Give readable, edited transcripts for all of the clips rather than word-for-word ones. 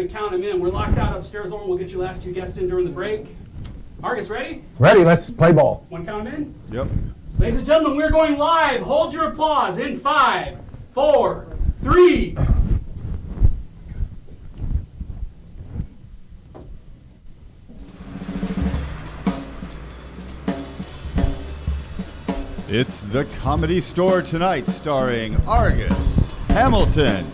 Count them in. We're locked out upstairs, Lauren. We'll get your last two guests in during the break. Argus, ready? Ready, let's play ball. Want to count them in? Yep. Ladies and gentlemen, we're going live. Hold your applause in 5, 4, 3. It's the Comedy Store tonight, starring Argus Hamilton,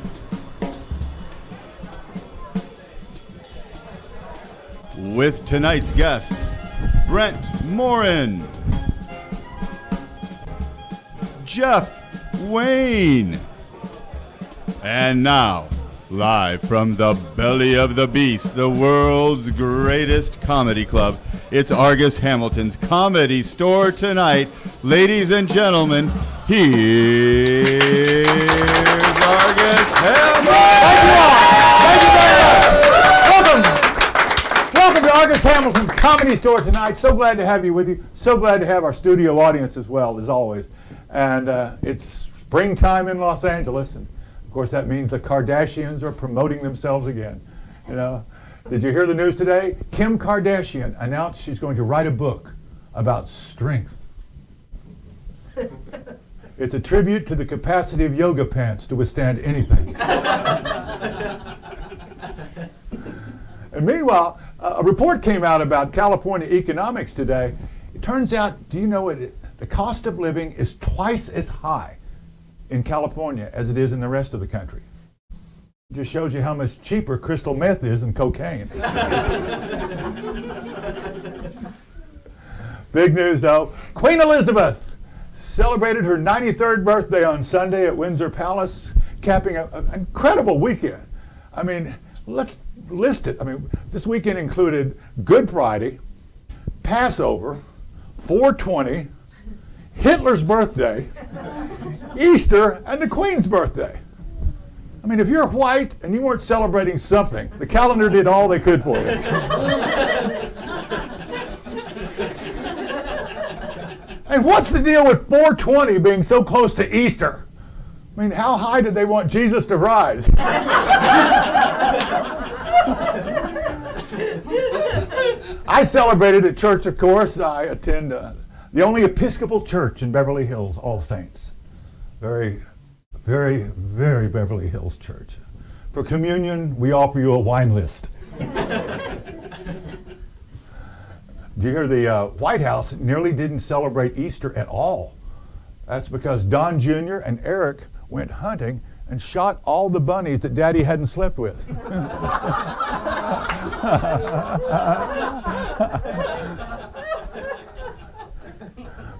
with tonight's guests, Brent Morin, Jeff Wayne, and now, live from the belly of the beast, the world's greatest comedy club, it's Argus Hamilton's Comedy Store tonight. Ladies and gentlemen, here's Argus Hamilton! Thank you all! Thank you very much! Welcome to Argus Hamilton's Comedy Store tonight. So glad to have you with you. So glad to have our studio audience as well, as always. And it's springtime in Los Angeles, and of course that means the Kardashians are promoting themselves again. You know, did you hear the news today? Kim Kardashian announced she's going to write a book about strength. It's a tribute to the capacity of yoga pants to withstand anything. And meanwhile, a report came out about California economics today. It turns out, do you know what? The cost of living is twice as high in California as it is in the rest of the country. It just shows you how much cheaper crystal meth is than cocaine. Big news though, Queen Elizabeth celebrated her 93rd birthday on Sunday at Windsor Palace, capping an incredible weekend. I mean, let's list it. I mean, this weekend included Good Friday, Passover, 420, Hitler's birthday, Easter, and the Queen's birthday. I mean, if you're white and you weren't celebrating something, the calendar did all they could for you. And what's the deal with 420 being so close to Easter? I mean, how high did they want Jesus to rise? I celebrated at church, of course. I attend the only Episcopal church in Beverly Hills, All Saints. Very, very, very Beverly Hills church. For communion, we offer you a wine list. Do you hear the White House nearly didn't celebrate Easter at all? That's because Don Jr. and Eric went hunting and shot all the bunnies that Daddy hadn't slept with.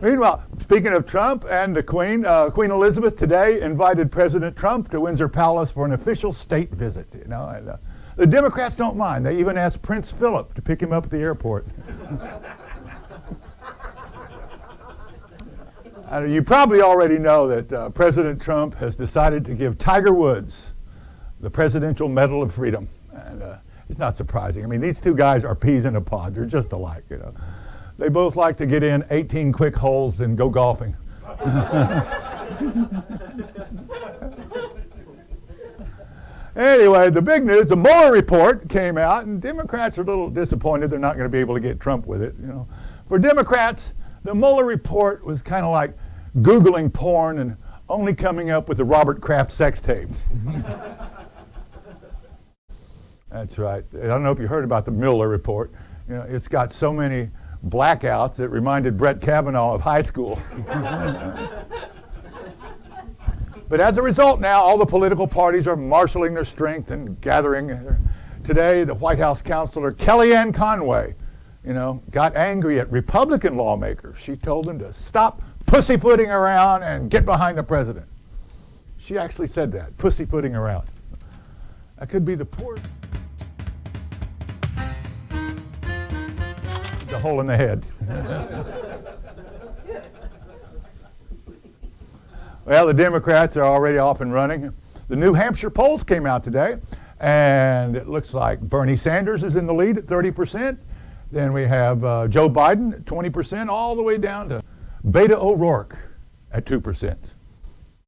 Meanwhile, speaking of Trump and the Queen, Queen Elizabeth today invited President Trump to Windsor Palace for an official state visit. You know, and, the Democrats don't mind. They even asked Prince Philip to pick him up at the airport. You probably already know that President Trump has decided to give Tiger Woods the Presidential Medal of Freedom. And it's not surprising. I mean, these two guys are peas in a pod. They're just alike, you know. They both like to get in 18 quick holes and go golfing. Anyway, the big news, the Mueller report came out, and Democrats are a little disappointed they're not going to be able to get Trump with it. You know, for Democrats, the Mueller report was kind of like Googling porn and only coming up with the Robert Kraft sex tape. That's right. I don't know if you heard about the Mueller report. You know, it's got so many blackouts it reminded Brett Kavanaugh of high school. But as a result now, all the political parties are marshaling their strength and gathering. Today, the White House counselor Kellyanne Conway, you know, got angry at Republican lawmakers. She told them to stop pussyfooting around and get behind the president. She actually said that, pussyfooting around. That could be the poor. The hole in the head. Well, the Democrats are already off and running. The New Hampshire polls came out today, and it looks like Bernie Sanders is in the lead at 30%. Then we have Joe Biden at 20%, all the way down to Beto O'Rourke at 2%,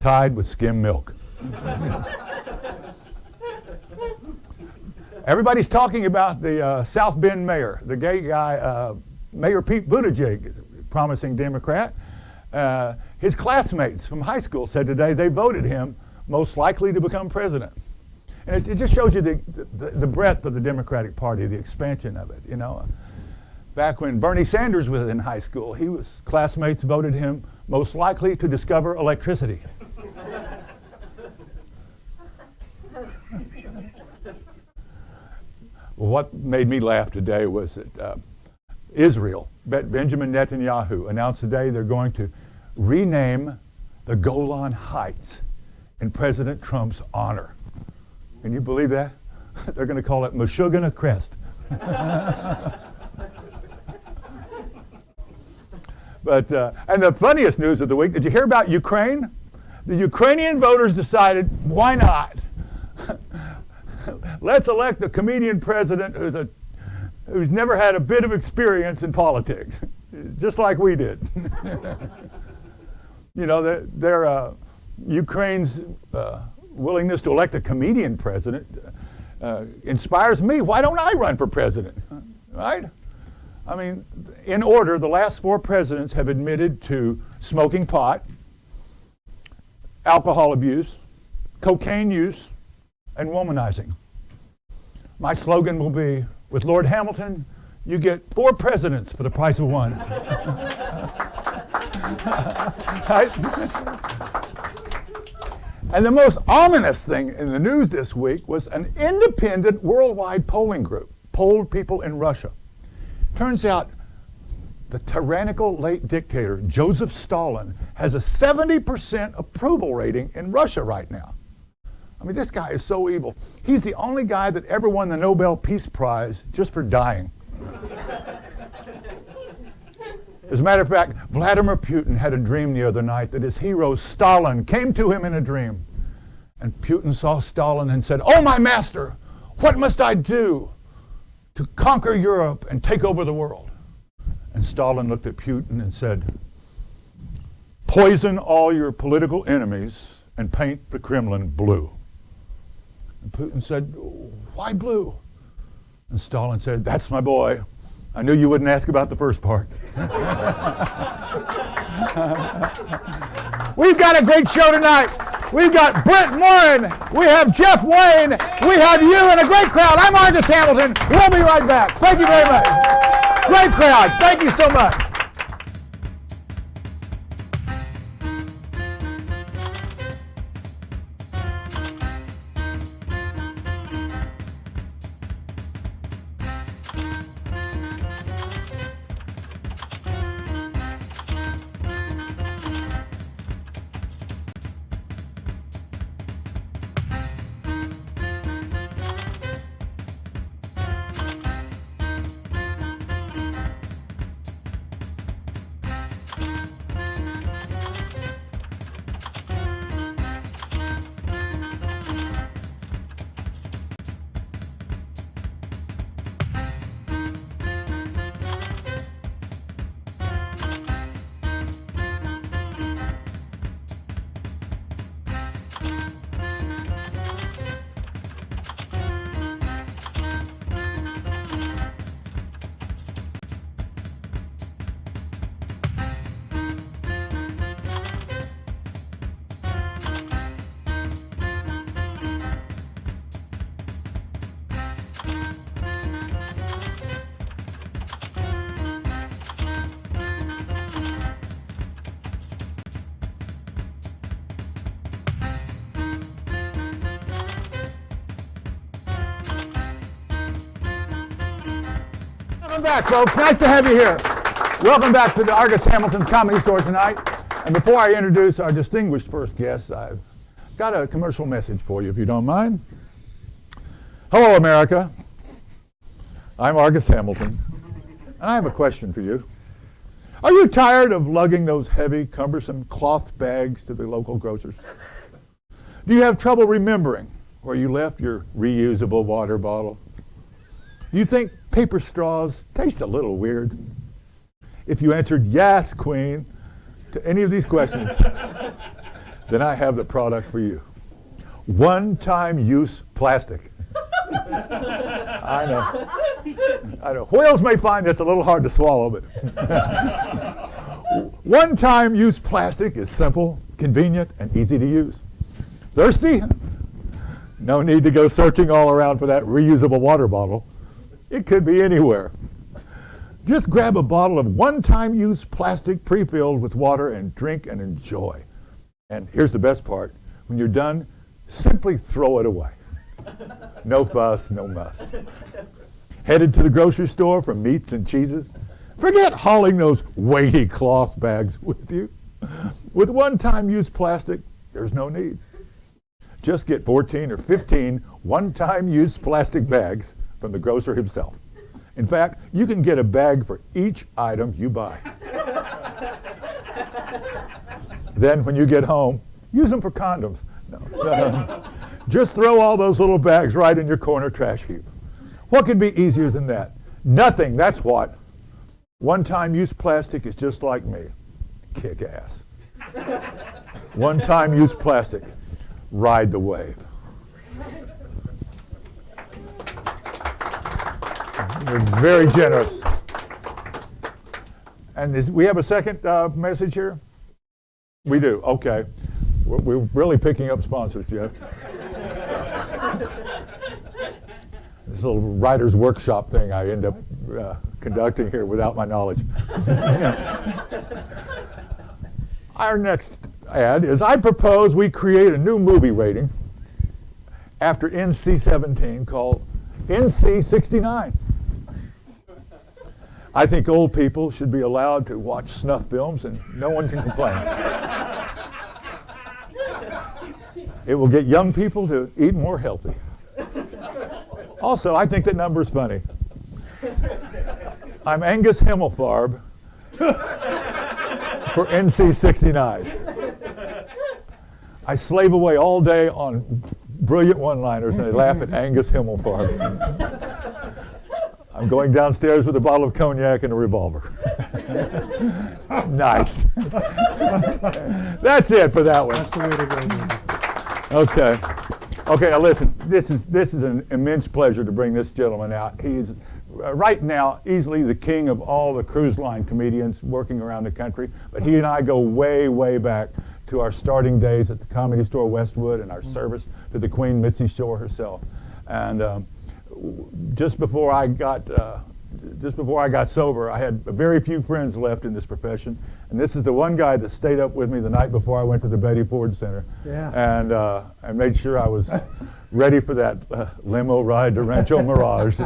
tied with skim milk. Everybody's talking about the South Bend mayor, the gay guy, Mayor Pete Buttigieg, promising Democrat. His classmates from high school said today they voted him most likely to become president. And it just shows you the breadth of the Democratic Party, the expansion of it, you know. Back when Bernie Sanders was in high school, his classmates voted him most likely to discover electricity. What made me laugh today was that Israel, Benjamin Netanyahu, announced today they're going to rename the Golan Heights in President Trump's honor. Can you believe that? They're going to call it Meshuggah Crest. But, and the funniest news of the week, did you hear about Ukraine? The Ukrainian voters decided, why not? Let's elect a comedian president who's never had a bit of experience in politics, just like we did. You know, Ukraine's willingness to elect a comedian president inspires me. Why don't I run for president, right? I mean, in order, the last 4 presidents have admitted to smoking pot, alcohol abuse, cocaine use, and womanizing. My slogan will be, with Lord Hamilton, you get 4 presidents for the price of 1. Right? And the most ominous thing in the news this week was an independent worldwide polling group polled people in Russia. Turns out the tyrannical late dictator Joseph Stalin has a 70% approval rating in Russia right now. I mean, this guy is so evil. He's the only guy that ever won the Nobel Peace Prize just for dying. As a matter of fact, Vladimir Putin had a dream the other night that his hero Stalin came to him in a dream. And Putin saw Stalin and said, "Oh, my master, what must I do to conquer Europe and take over the world?" And Stalin looked at Putin and said, "Poison all your political enemies and paint the Kremlin blue." And Putin said, "Why blue?" And Stalin said, "That's my boy. I knew you wouldn't ask about the first part." We've got a great show tonight. We've got Brent Morin. We have Jeff Wayne. We have you and a great crowd. I'm Argus Hamilton. We'll be right back. Thank you very much. Great crowd. Thank you so much. Welcome back, folks. Nice to have you here. Welcome back to the Argus Hamilton Comedy Store tonight. And before I introduce our distinguished first guest, I've got a commercial message for you, if you don't mind. Hello, America. I'm Argus Hamilton, and I have a question for you. Are you tired of lugging those heavy, cumbersome cloth bags to the local grocers? Do you have trouble remembering where you left your reusable water bottle? Do you think paper straws taste a little weird? If you answered yes, Queen, to any of these questions, then I have the product for you. One-time use plastic. I know. I know. Whales may find this a little hard to swallow, but one-time use plastic is simple, convenient, and easy to use. Thirsty? No need to go searching all around for that reusable water bottle. It could be anywhere. Just grab a bottle of one-time use plastic pre-filled with water and drink and enjoy. And here's the best part. When you're done, simply throw it away. No fuss, no muss. Headed to the grocery store for meats and cheeses? Forget hauling those weighty cloth bags with you. With one-time use plastic, there's no need. Just get 14 or 15 one-time use plastic bags from the grocer himself. In fact, you can get a bag for each item you buy. Then when you get home, use them for condoms. No. Just throw all those little bags right in your corner trash heap. What could be easier than that? Nothing, that's what. One-time use plastic is just like me. Kick ass. One-time use plastic. Ride the wave. You're very generous. And we have a second message here? We do, okay. We're really picking up sponsors, Jeff. This little writer's workshop thing I end up conducting here without my knowledge. Our next ad is, I propose we create a new movie rating after NC-17 called NC-69. I think old people should be allowed to watch snuff films and no one can complain. It will get young people to eat more healthy. Also, I think that number's funny. I'm Angus Himmelfarb for NC-69. I slave away all day on brilliant one-liners and I laugh at Angus Himmelfarb. I'm going downstairs with a bottle of cognac and a revolver. Nice. That's it for that one. That's the way to go. Okay. Okay, now listen, this is an immense pleasure to bring this gentleman out. He's right now easily the king of all the cruise line comedians working around the country, but he and I go way, way back to our starting days at the Comedy Store Westwood and our service to the Queen Mitzi Shore herself. And just before I got sober, I had very few friends left in this profession, and this is the one guy that stayed up with me the night before I went to the Betty Ford Center, and made sure I was ready for that limo ride to Rancho Mirage,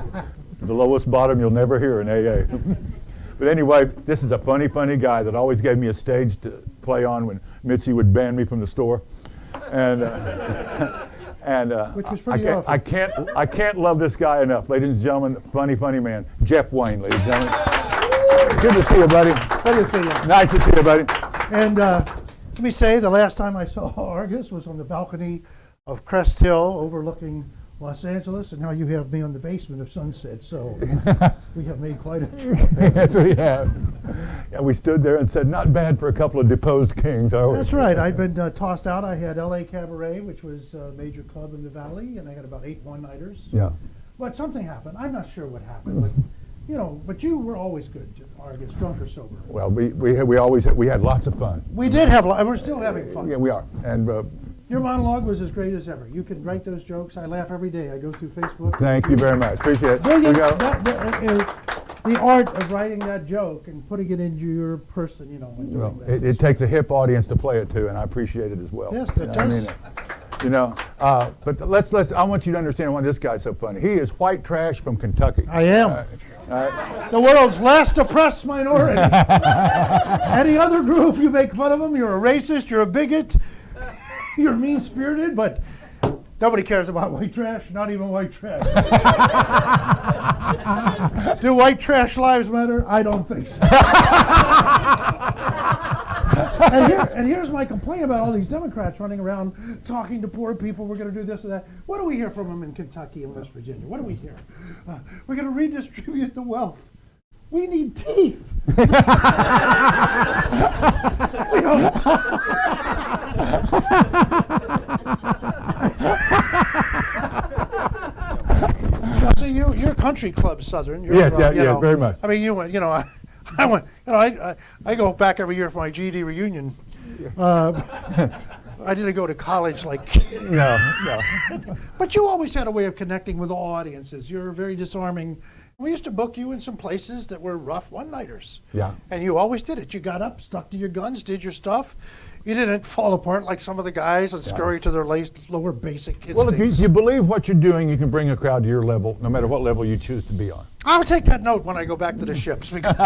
the lowest bottom you'll never hear in AA. But anyway, this is a funny, funny guy that always gave me a stage to play on when Mitzi would ban me from the store, and. Which was pretty awesome. I can't love this guy enough. Ladies and gentlemen, funny, funny man, Jeff Wayne, ladies and gentlemen. Good to see you, buddy. Good to see you. Nice to see you, buddy. And let me say, the last time I saw Argus was on the balcony of Crest Hill overlooking Los Angeles, and now you have me on the basement of Sunset, so we have made quite a trip. Yes, we have. Yeah, we stood there and said, not bad for a couple of deposed kings, are we? That's right. I'd been tossed out. I had LA Cabaret, which was a major club in the Valley, and I had about 8 one-nighters. Yeah. But something happened. I'm not sure what happened, but but you were always good, Argus, drunk or sober. Well, we had lots of fun. We did have, we're still having fun. Yeah, we are. And your monologue was as great as ever. You can write those jokes. I laugh every day. I go through Facebook. thank you very much. Appreciate it. Brilliant. We go. The art of writing that joke and putting it into your person, and doing Well, that. it takes a hip audience to play it to, and I appreciate it as well. Yes, it does. But let's. I want you to understand why this guy's so funny. He is white trash from Kentucky. I am. The world's last oppressed minority. Any other group, you make fun of them, you're a racist, you're a bigot, you're mean-spirited, but nobody cares about white trash, not even white trash. Do white trash lives matter? I don't think so. And here's my complaint about all these Democrats running around talking to poor people. We're going to do this or that. What do we hear from them in Kentucky and West Virginia? What do we hear? We're going to redistribute the wealth. We need teeth. We don't. Now, see, you're country club Southern. You're Yes, from, yeah, very much. I mean, you went, I went, I go back every year for my GED reunion. I didn't go to college like. No. But you always had a way of connecting with all audiences. You're very disarming. We used to book you in some places that were rough one-nighters. Yeah. And you always did it. You got up, stuck to your guns, did your stuff. You didn't fall apart like some of the guys and scurry to their lower basic instincts. Well, if you believe what you're doing, you can bring a crowd to your level, no matter what level you choose to be on. I'll take that note when I go back to the ships because,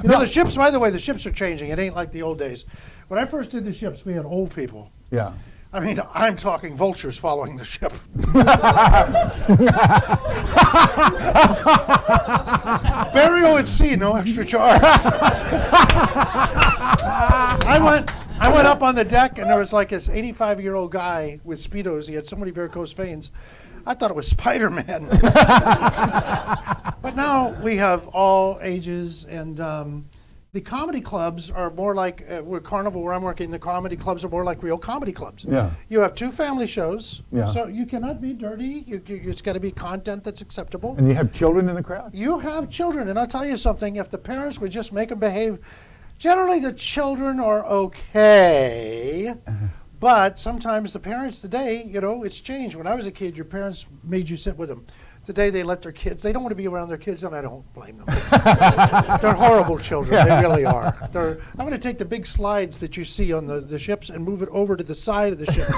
the ships, by the way, the ships are changing. It ain't like the old days. When I first did the ships, we had old people. Yeah. I mean, I'm talking vultures following the ship. Burial at sea, no extra charge. I went up on the deck, and there was like this 85-year-old guy with Speedos. He had so many varicose veins. I thought it was Spider-Man. But now we have all ages, and the comedy clubs are more like, Carnival, where I'm working, the comedy clubs are more like real comedy clubs. Yeah. You have 2 family shows, Yeah. so you cannot be dirty. It's got to be content that's acceptable. And you have children in the crowd? You have children, and I'll tell you something, if the parents would just make them behave, generally the children are okay, but sometimes the parents today, it's changed. When I was a kid, your parents made you sit with them. Today they let their kids, they don't want to be around their kids, and I don't blame them. They're horrible children, they really are. I'm going to take the big slides that you see on the ships and move it over to the side of the ship.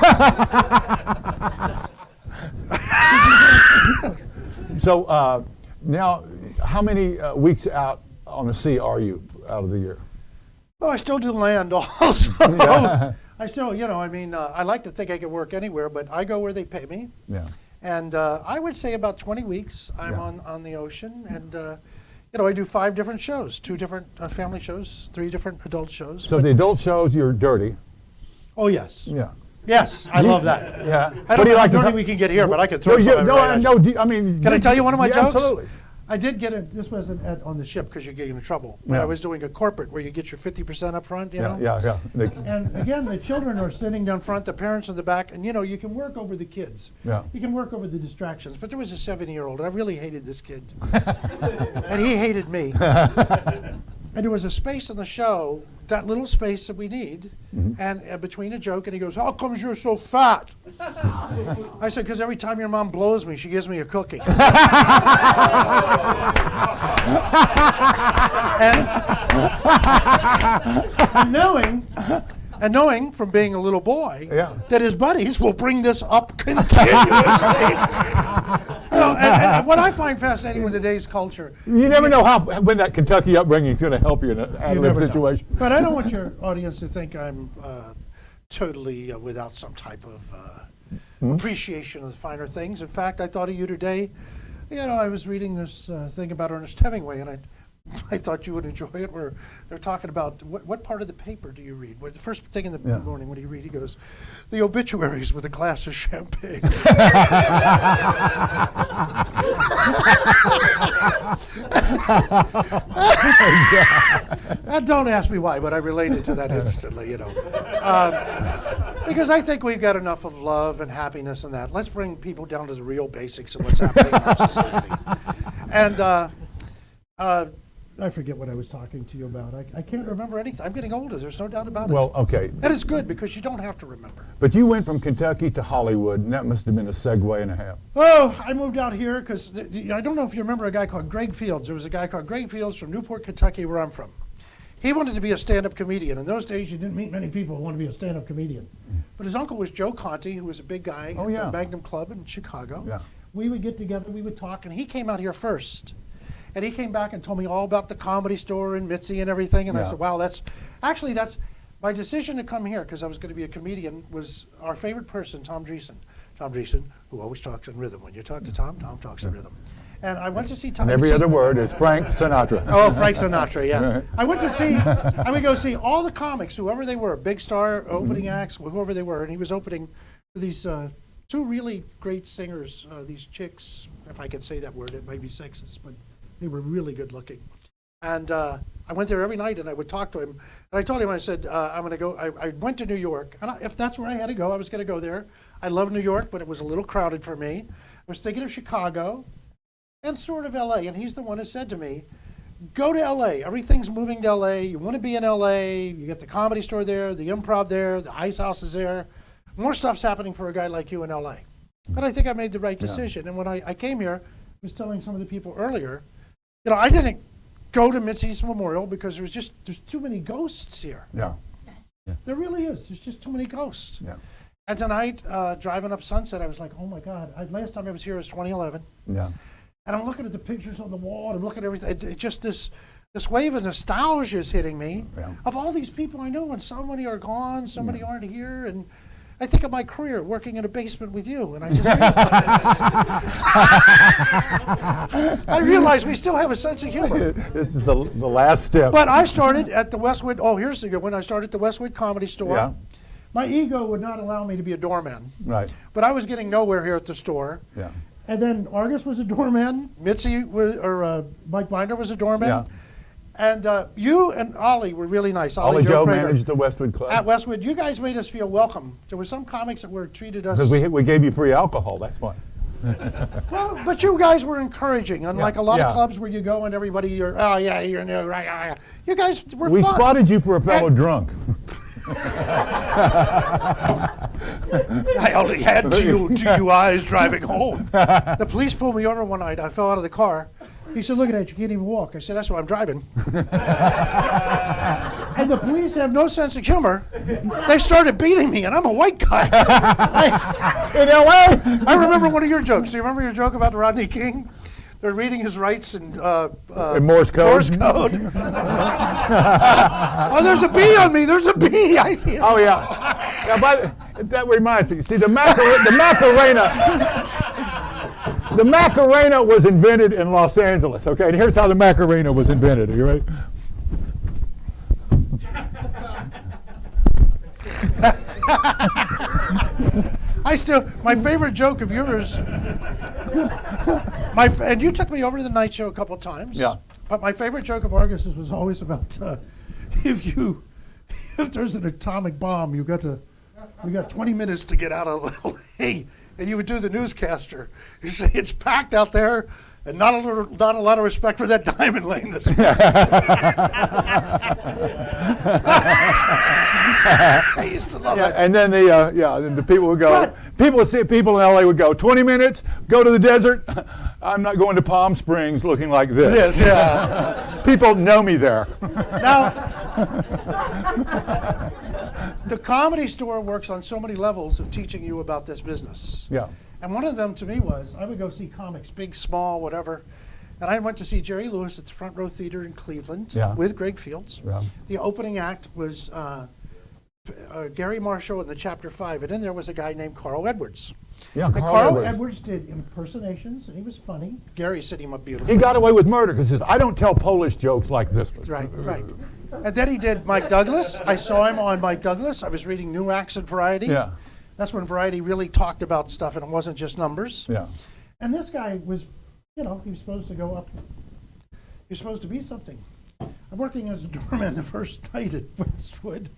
So now, how many weeks out on the sea are you out of the year? Well, I still do land also. Yeah. I still, I like to think I can work anywhere, but I go where they pay me. Yeah. And I would say about 20 weeks I'm on the ocean, and I do 5 different shows, 2 different family shows, 3 different adult shows. So the adult shows, you're dirty. Oh yes. Yeah. Yes, I love that. Yeah. I don't know how dirty we can get here, but I could throw some. I mean. Can I tell you one of my jokes? Absolutely. I did get it. This wasn't on the ship because you get into trouble. When I was doing a corporate where you get your 50% up front, Yeah. And again, the children are sitting down front, the parents in the back, and you can work over the kids. Yeah. You can work over the distractions. But there was a 7-year-old, and I really hated this kid. And he hated me. And there was a space in the show, that little space that we need, and between a joke, and he goes, "How comes you're so fat?" I said, "Because every time your mom blows me, she gives me a cookie." and knowing from being a little boy that his buddies will bring this up continuously. And what I find fascinating with today's culture, you never know when that Kentucky upbringing is going to help you in an ad-lib situation. But I don't want your audience to think I'm totally without some type of appreciation of the finer things. In fact, I thought of you today. I was reading this thing about Ernest Hemingway, and I thought you would enjoy it, where they're talking about what part of the paper do you read? The first thing in the morning, what do you read? He goes, "The obituaries with a glass of champagne." Don't ask me why, but I related to that instantly, because I think we've got enough of love and happiness and that. Let's bring people down to the real basics of what's happening in our society. And I forget what I was talking to you about. I can't remember anything. I'm getting older. There's no doubt about it. Well, okay. And it's good because you don't have to remember. But you went from Kentucky to Hollywood, and that must have been a segue and a half. Oh, I moved out here because I don't know if you remember a guy called Greg Fields. There was a guy called Greg Fields from Newport, Kentucky, where I'm from. He wanted to be a stand-up comedian. In those days, you didn't meet many people who wanted to be a stand-up comedian. But his uncle was Joe Conti, who was a big guy at the Magnum Club in Chicago. Yeah. We would get together, we would talk, and he came out here first. And he came back and told me all about the Comedy Store and Mitzi and everything. And I said, wow, that's my decision to come here, because I was going to be a comedian, was our favorite person, Tom Dreesen. Tom Dreesen, who always talks in rhythm. When you talk to Tom, Tom talks in rhythm. And I went to see Tom. And every other word is Frank Sinatra. Oh, Frank Sinatra, yeah. I would go see all the comics, whoever they were, big star, opening acts, whoever they were. And he was opening for these 2 really great singers, these chicks, if I can say that word, it might be sexist, but they were really good looking. And I went there every night and I would talk to him. And I told him, I said, I'm going to go. I went to New York. And if that's where I had to go, I was going to go there. I love New York, but it was a little crowded for me. I was thinking of Chicago and sort of LA. And he's the one who said to me, go to LA. Everything's moving to LA. You want to be in LA. You get the Comedy Store there, the Improv there, the Ice House is there. More stuff's happening for a guy like you in LA. But I think I made the right decision. And when I came here, I was telling some of the people earlier, I didn't go to Mitzi's memorial because there's too many ghosts here. Yeah. There really is. There's just too many ghosts. Yeah. And tonight, driving up Sunset, I was like, oh my God. Last time I was here was 2011. Yeah. And I'm looking at the pictures on the wall, and I'm looking at everything. Just this wave of nostalgia is hitting me of all these people I know, and so many are gone, so many aren't here. And I think of my career working in a basement with you, and I just I realize we still have a sense of humor. This is the last step. But I started at the Westwood. Oh, here's the good one. I started at the Westwood Comedy Store. Yeah. My ego would not allow me to be a doorman. Right. But I was getting nowhere here at the store. Yeah. And then Argus was a doorman. Mitzi was, Mike Binder was a doorman. Yeah. And you and Ollie were really nice. Ollie Joe Prater. managed the Westwood Club. At Westwood, you guys made us feel welcome. There were some comics that were treated us. Because we gave you free alcohol, that's why. Well, but you guys were encouraging, unlike a lot of clubs where you go and everybody, you're new, right? Yeah. You guys were We fun. spotted you for a fellow drunk. I only had two DUIs driving home. The police pulled me over one night. I fell out of the car. He said, look at that, you can't even walk. I said, that's why I'm driving. And the police have no sense of humor. They started beating me, and I'm a white guy. In L.A.? I remember one of your jokes. Do you remember your joke about Rodney King? They're reading his rights in Morse code. Morse code. Oh, there's a bee on me. There's a bee. I see it. Oh, yeah. Yeah, but that reminds me. See, the Macarena was invented in Los Angeles, okay? And here's how the Macarena was invented. Are you ready? My favorite joke of yours, and you took me over to the night show a couple times. Yeah. But my favorite joke of Argus's was always about if there's an atomic bomb, we got 20 minutes to get out of LA, and you would do the newscaster. You say it's packed out there, and not a lot of respect for that diamond lane this morning. I used to love it. And then then the people would go. People in LA would go 20 minutes. Go to the desert. I'm not going to Palm Springs looking like this. Yes, yeah. People know me there. Now, the Comedy Store works on so many levels of teaching you about this business. Yeah. And one of them to me was I would go see comics, big, small, whatever. And I went to see Jerry Lewis at the Front Row Theater in Cleveland with Greg Fields. Yeah. The opening act was Gary Marshall in the Chapter 5, and in there was a guy named Carl Edwards. Yeah, and Carl Edwards did impersonations, and he was funny. Gary said he was beautiful. He got away with murder because he says, I don't tell Polish jokes like this one. Right. And then he did Mike Douglas. I saw him on Mike Douglas. I was reading New Acts in Variety. Yeah. That's when Variety really talked about stuff, and it wasn't just numbers. Yeah. And this guy was, he was supposed to go up. He was supposed to be something. I'm working as a doorman the first night at Westwood,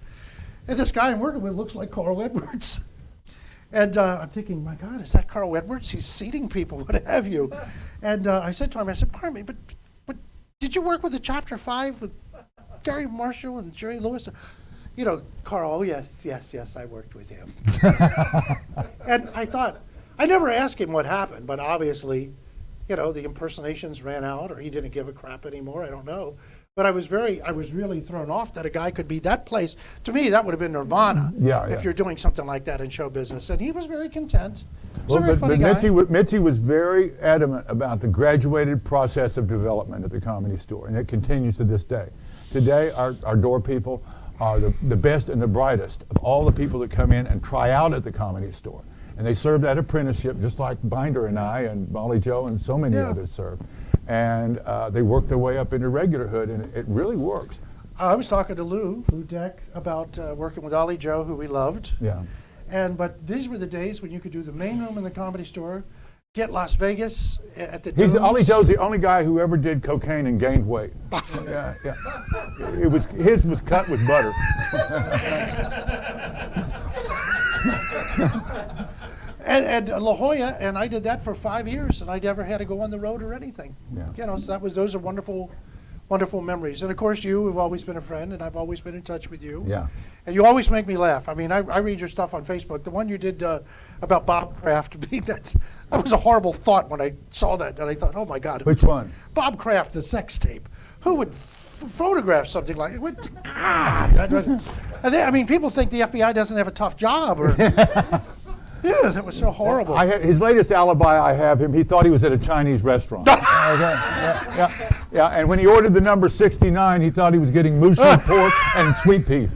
and this guy I'm working with looks like Carl Edwards. And I'm thinking, my God, is that Carl Edwards? He's seating people, what have you. And I said to him, pardon me, but did you work with the Chapter 5 with Gary Marshall and Jerry Lewis? Carl, oh, yes, I worked with him. And I thought, I never asked him what happened, but obviously, the impersonations ran out, or he didn't give a crap anymore, I don't know. But I was really thrown off that a guy could be that place. To me, that would have been nirvana if you're doing something like that in show business. And he was very content. But Mitzi was very adamant about the graduated process of development at the Comedy Store, and it continues to this day. Today, our door people are the best and the brightest of all the people that come in and try out at the Comedy Store. And they serve that apprenticeship just like Binder and I and Molly Joe and so many others served. And they work their way up into regularhood, and it really works. I was talking to Lou Deck about working with Ollie Joe, who we loved. Yeah. But these were the days when you could do the main room in the Comedy Store, get Las Vegas at the Dunes. Ollie Joe's the only guy who ever did cocaine and gained weight. His was cut with butter. And La Jolla, and I did that for 5 years, and I never had to go on the road or anything. Yeah. You know, so those are wonderful, wonderful memories. And of course, you have always been a friend, and I've always been in touch with you. Yeah. And you always make me laugh. I mean, I read your stuff on Facebook. The one you did about Bob Kraft, that was a horrible thought when I saw that, and I thought, oh my God. Which one? Bob Kraft, the sex tape. Who would photograph something like it? I mean, people think the FBI doesn't have a tough job. Or, yeah, that was so horrible. His latest alibi, I have him. He thought he was at a Chinese restaurant. Okay. Yeah. And when he ordered the number 69, he thought he was getting mushy pork and sweet peas.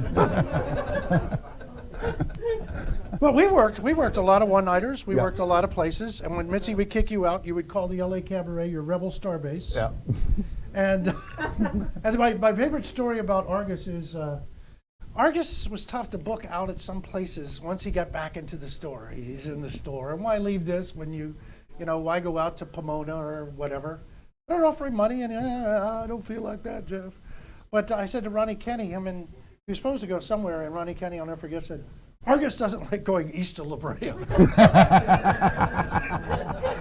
Well, we worked a lot of one-nighters. We worked a lot of places. And when Mitzi would kick you out, you would call the LA Cabaret your rebel starbase. Yeah. And my favorite story about Argus is Argus was tough to book out at some places once he got back into the store. He's in the store. And why leave this when you know, why go out to Pomona or whatever? They're offering money, and I don't feel like that, Jeff. But I said to Ronnie Kenny, he was supposed to go somewhere, and Ronnie Kenny, I'll never forget, said, Argus doesn't like going east of La Brea.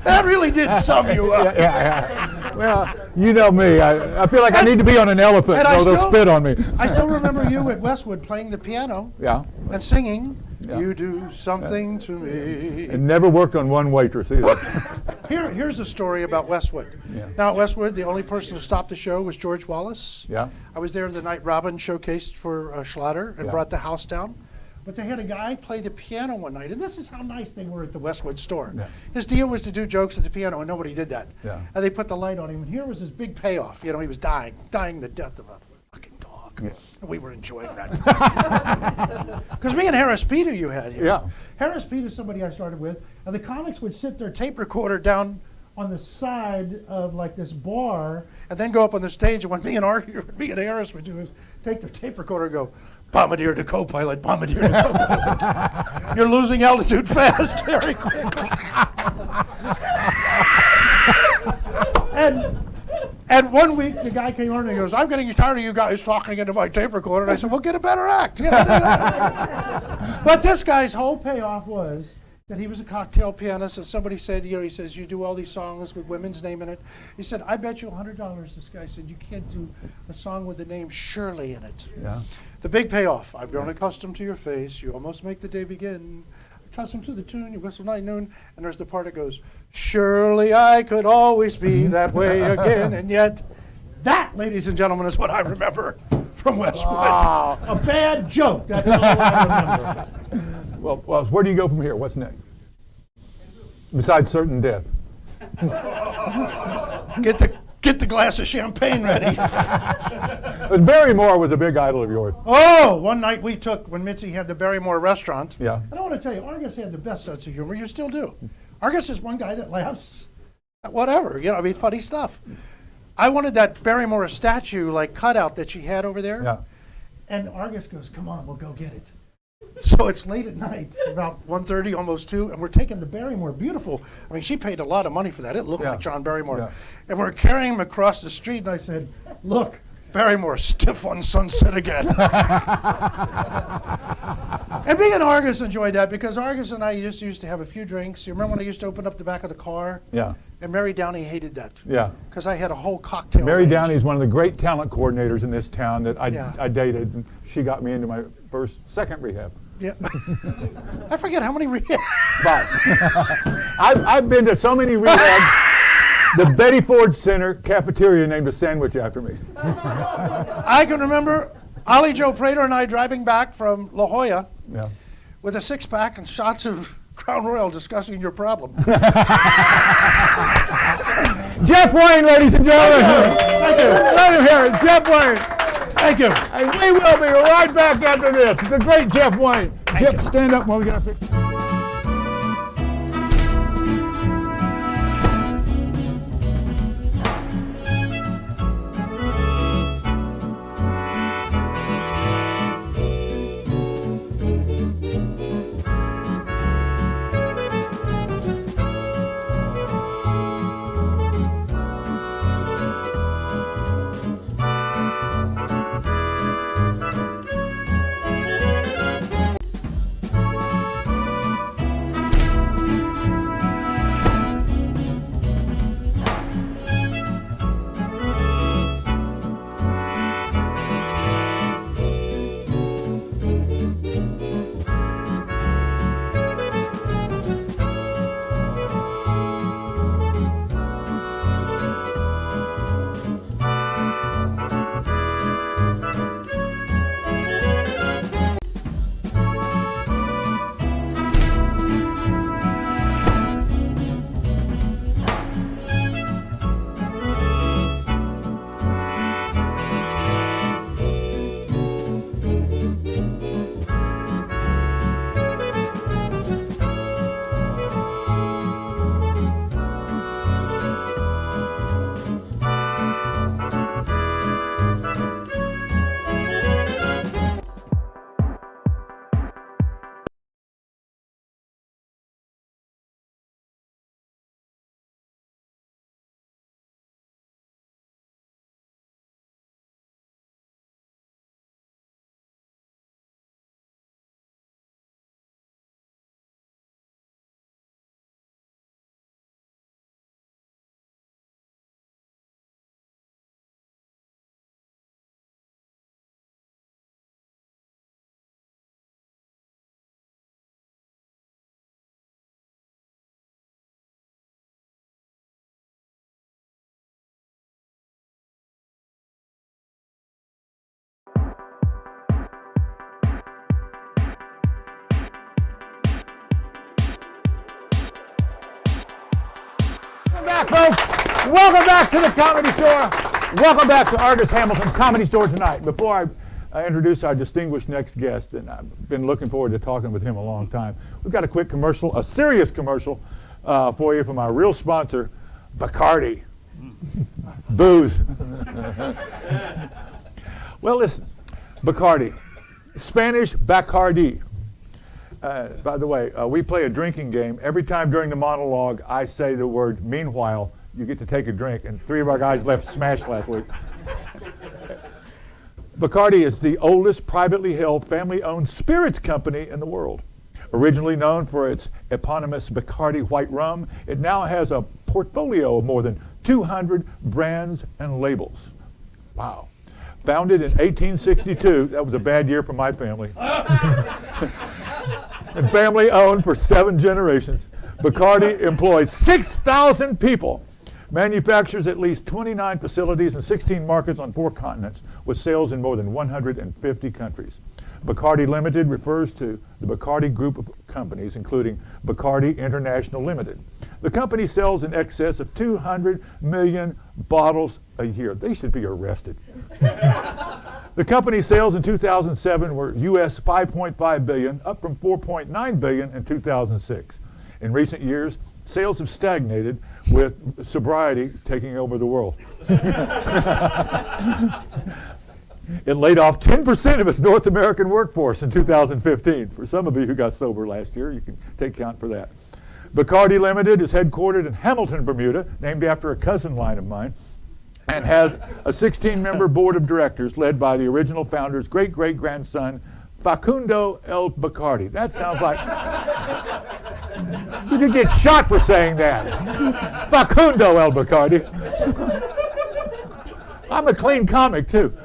That really did sum you up. Yeah. Well, you know me. I feel like I need to be on an elephant, so they'll spit on me. I still remember you at Westwood playing the piano and singing, You Do Something to Me. And never worked on one waitress either. Here's a story about Westwood. Yeah. Now at Westwood, the only person to stop the show was George Wallace. Yeah. I was there the night Robin showcased for Schlatter and brought the house down. But they had a guy play the piano one night, and this is how nice they were at the Westwood store. Yeah. His deal was to do jokes at the piano, and nobody did that. Yeah. And they put the light on him, and here was his big payoff. You know, he was dying the death of a fucking dog. Yeah. And we were enjoying that. Because me and Harris Peter you had here. Yeah. Harris Peter is somebody I started with, and the comics would sit their tape recorder down on the side of like this bar, and then go up on the stage, and what me and Harris would do is take the tape recorder and go, Bombardier to co-pilot, Bombardier to co-pilot. You're losing altitude fast, very quickly. And one week, the guy came on and he goes, I'm getting tired of you guys talking into my tape recorder. And I said, well, get a better act. You know? But this guy's whole payoff was that he was a cocktail pianist, and somebody said, you know, he says, you do all these songs with women's name in it. He said, I bet you $100. This guy said, you can't do a song with the name Shirley in it. Yeah. The big payoff. I've grown accustomed to your face. You almost make the day begin. Accustomed to the tune. You whistle night noon. And there's the part that goes, surely I could always be that way again. And yet, that, ladies and gentlemen, is what I remember from Westwood. Wow. A bad joke. That's all I remember. Well, where do you go from here? What's next? Besides certain death. Get the glass of champagne ready. But Barrymore was a big idol of yours. Oh, one night we took, when Mitzi had the Barrymore restaurant. Yeah. And I want to tell you, Argus had the best sense of humor. You still do. Argus is one guy that laughs at whatever. You know, I mean, funny stuff. I wanted that Barrymore statue, like, cutout that she had over there. Yeah. And Argus goes, come on, we'll go get it. So it's late at night, about 1:30, almost 2, and we're taking the Barrymore, beautiful. I mean, she paid a lot of money for that. It looked like John Barrymore. Yeah. And we're carrying him across the street, and I said, look, Barrymore, stiff on Sunset again. And me and Argus enjoyed that, because Argus and I just used to have a few drinks. You remember when I used to open up the back of the car? Yeah. And Mary Downey hated that. Yeah. Because I had a whole cocktail. Mary range. Downey is one of the great talent coordinators in this town that I dated. And she got me into my second rehab. Yeah. I forget how many rehabs. But I've been to so many rehabs. The Betty Ford Center cafeteria named a sandwich after me. I can remember Ollie Joe Prater and I driving back from La Jolla with a six-pack and shots of Crown Royal discussing your problem. Jeff Wayne, ladies and gentlemen. Thank you. Let him hear it. Jeff Wayne. Thank you. And we will be right back after this. The great Jeff Wayne. Jeff, stand up while we get our picture. back, folks. Welcome back to the Comedy Store. Welcome back to Argus Hamilton Comedy Store tonight. Before I introduce our distinguished next guest, and I've been looking forward to talking with him a long time, we've got a quick commercial, a serious commercial for you from our real sponsor, Bacardi. Booze. Well, listen, Bacardi, Spanish Bacardi. By the way, we play a drinking game. Every time during the monologue I say the word meanwhile, you get to take a drink, and 3 of our guys left smashed last week. Bacardi is the oldest privately held family-owned spirits company in the world. Originally known for its eponymous Bacardi white rum, it now has a portfolio of more than 200 brands and labels. Wow. Founded in 1862, that was a bad year for my family. And family owned for 7 generations. Bacardi employs 6,000 people, manufactures at least 29 facilities in 16 markets on 4 continents, with sales in more than 150 countries. Bacardi Limited refers to the Bacardi group of companies, including Bacardi International Limited. The company sells in excess of 200 million bottles a year. They should be arrested. The company's sales in 2007 were US $5.5 billion, up from $4.9 billion in 2006. In recent years, sales have stagnated, with sobriety taking over the world. It laid off 10% of its North American workforce in 2015. For some of you who got sober last year, you can take count for that. Bacardi Limited is headquartered in Hamilton, Bermuda, named after a cousin line of mine, and has a 16-member board of directors led by the original founder's great-great-grandson, Facundo El Bacardi. That sounds like... You could get shot for saying that. Facundo El Bacardi. I'm a clean comic, too.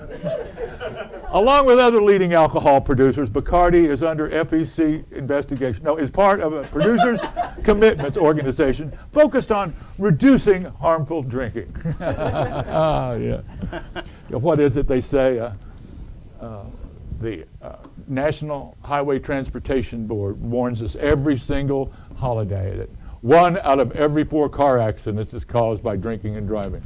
Along with other leading alcohol producers, Bacardi is under FEC investigation. No, is part of a producers' commitments organization focused on reducing harmful drinking. Yeah. What is it they say? The National Highway Transportation Board warns us every single holiday that 1 out of every 4 car accidents is caused by drinking and driving.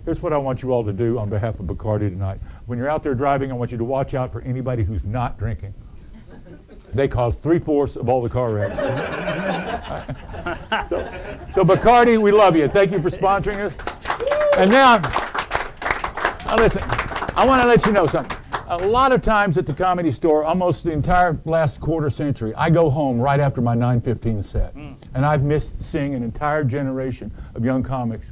Here's what I want you all to do on behalf of Bacardi tonight. When you're out there driving, I want you to watch out for anybody who's not drinking. They cause 3/4 of all the car wrecks. So Bacardi, we love you. Thank you for sponsoring us. And now listen, I want to let you know something. A lot of times at the Comedy Store, almost the entire last quarter century, I go home right after my 9:15 set. And I've missed seeing an entire generation of young comics